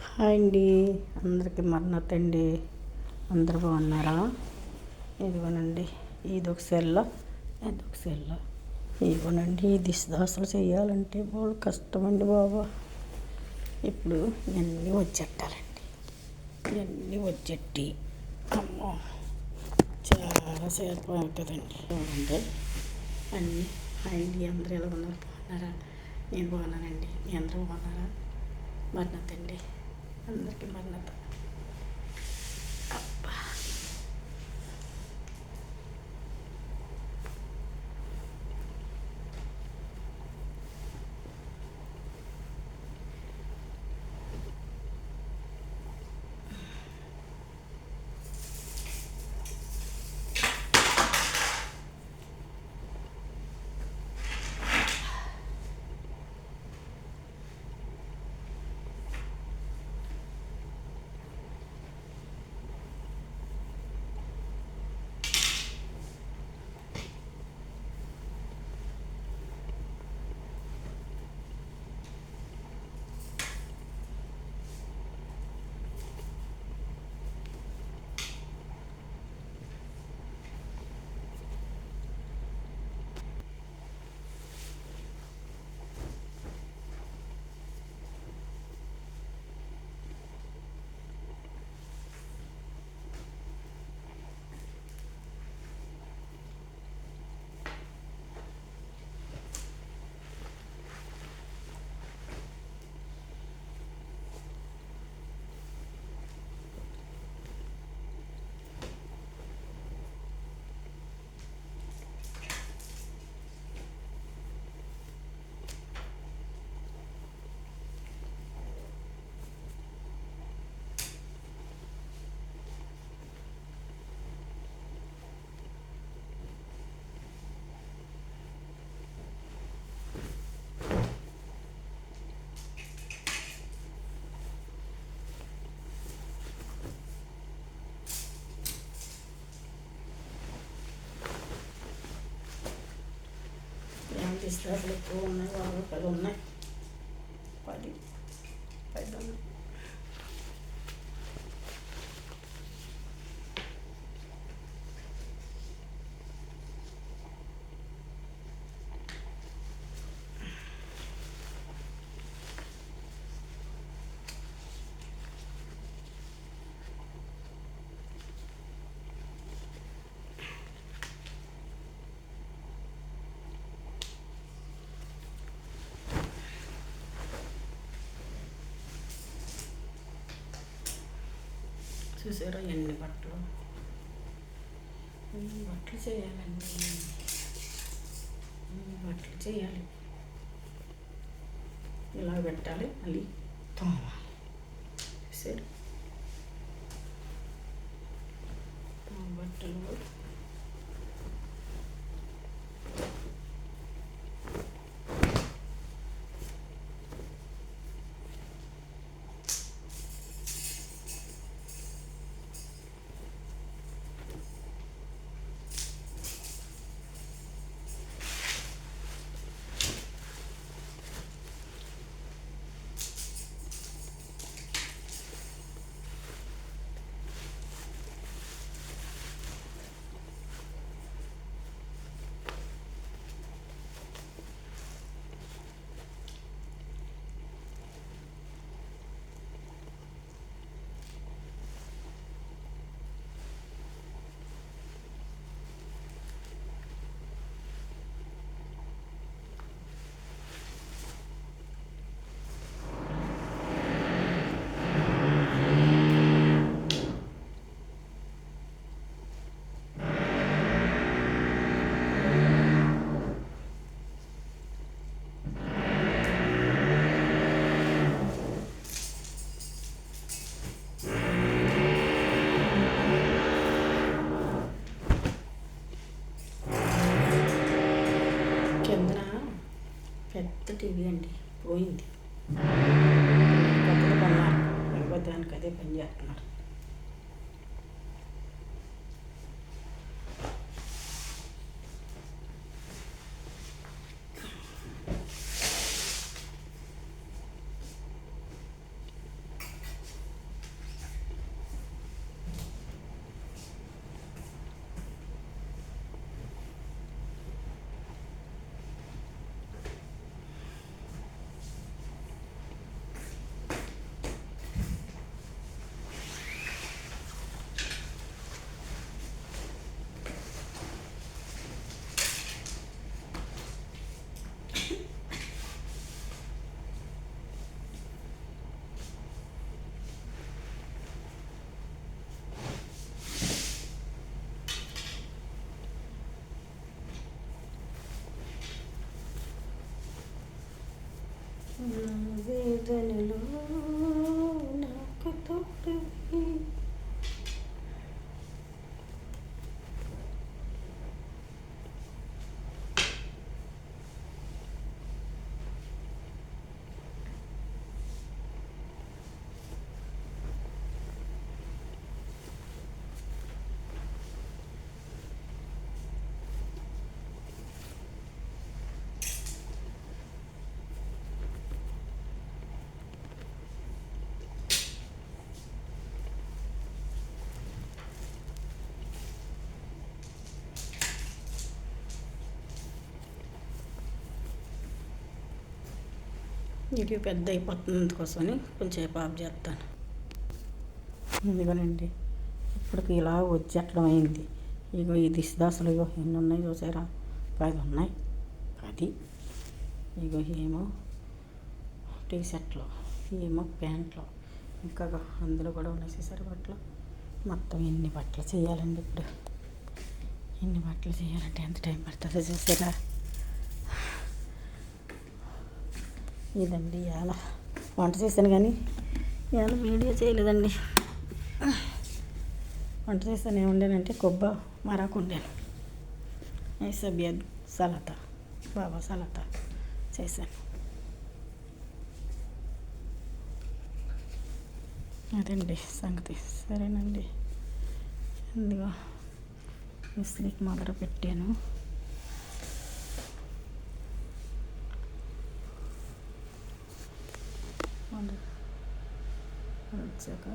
Hi అండి, అందరికీ మరణత అండి. అందరు బాగున్నారా? ఇదిగోనండి, ఇదొక సెల్ల ఇదొక సెల్ల. ఇదిగోనండి, ఈ దిశ దోశలు చేయాలంటే బాగా కష్టం అండి బాబా. ఇప్పుడు ఇవన్నీ వచ్చేట్టాలండి. ఇవన్నీ వచ్చేట్టి అమ్మో చాలాసేపు అవుతుందండి. చూడండి అన్నీ. అండి అందరూ ఎలా ఉన్నారు? బాగున్నారా? నేను బాగున్నానండి. మీ అందరూ బాగున్నారా? మరణత అండి, అందరికీ మరణత. దిశలు ఎక్కువ ఉన్నాయి, 10 ఉన్నాయి. 10 ఉన్నాయి. చూసారా ఎన్ని బట్టలు చేయాలండి. బట్టలు చేయాలి, ఇలా పెట్టాలి, మళ్ళీ తోమాలి. సరే బట్టలు కిందన పెద్ద టీవీ అండి పోయింది. కొత్తగా కొన్నారు, దానికి అదే పని చేస్తున్నారు. భజనలో నాకు తోడు వీడియో పెద్ద అయిపోతుంది కోసమని కొంచెంసేపు ఆఫ్ చేస్తాను. ఇదిగోనండి ఇప్పటికి ఇలా వచ్చేటం అయింది. ఇగో ఈ దిశ దశలు ఇగో ఎన్ని ఉన్నాయి చూసారా? 10 ఉన్నాయి. 10 ఇగో ఏమో టీ షర్ట్లు, ఏమో ప్యాంట్లు, ఇంకా అందులో కూడా ఉన్నాయి చూసారు బట్టలు. మొత్తం ఎన్ని బట్టలు చేయాలండి ఇప్పుడు? ఎన్ని బట్టలు చేయాలంటే ఎంత టైం పడుతుందో చూసారా? ఇదండి ఇవాళ వంట చేశాను కానీ ఇవాళ వీడియో చేయలేదండి. వంట చేస్తాను ఏముండేనంటే మరాకు వండాను. సబియా సలాతా, బాబా సలాతా చేశాను. అదండి సంగతి. సరేనండి, ఇదిగో విస్లీకి మొదలు పెట్టాను. వచ్చాక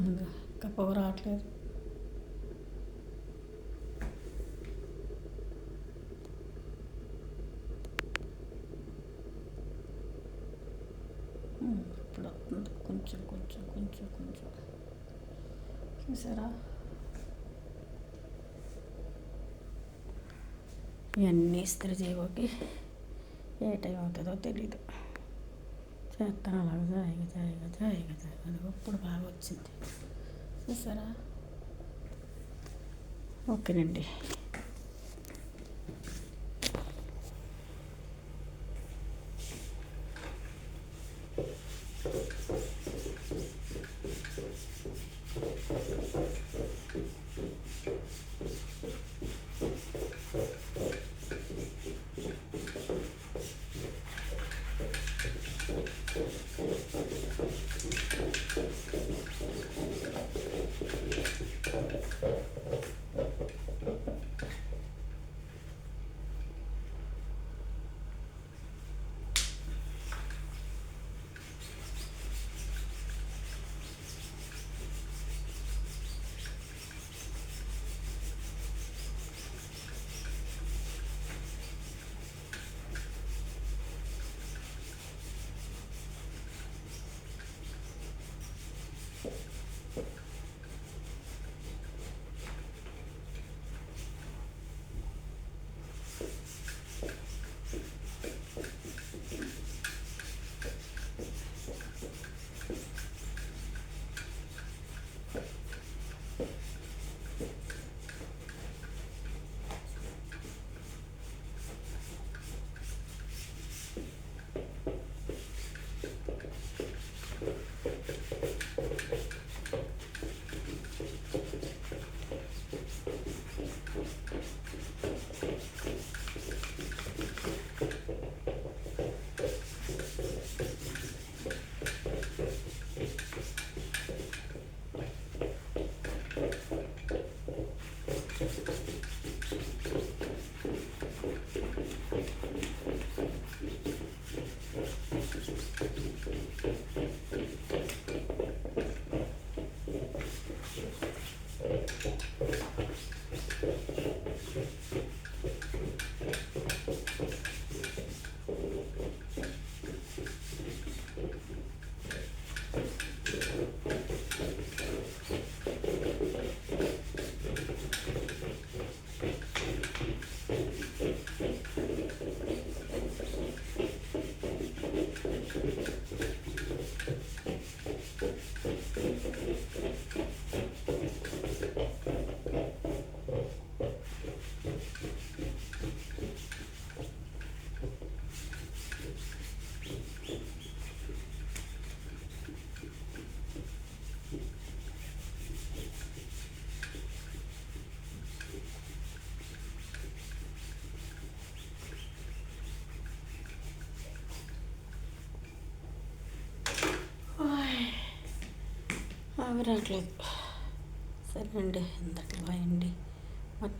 ఇంకా పొగ రావట్లేదు. ఇప్పుడు కొంచెం కొంచెం కొంచెం కొంచెం చూసారా? ఇవన్నీ ఇస్త్రీ చేయబోకి ఏ టైం అవుతుందో తెలీదు. చేస్తాను అలాగ జాయిగా అది ఇప్పుడు బాగా వచ్చింది చూసారా? ఓకేనండి. అవి రావట్లేదు. సరేనండి, అందరికీ బాయ్ అండి. మరి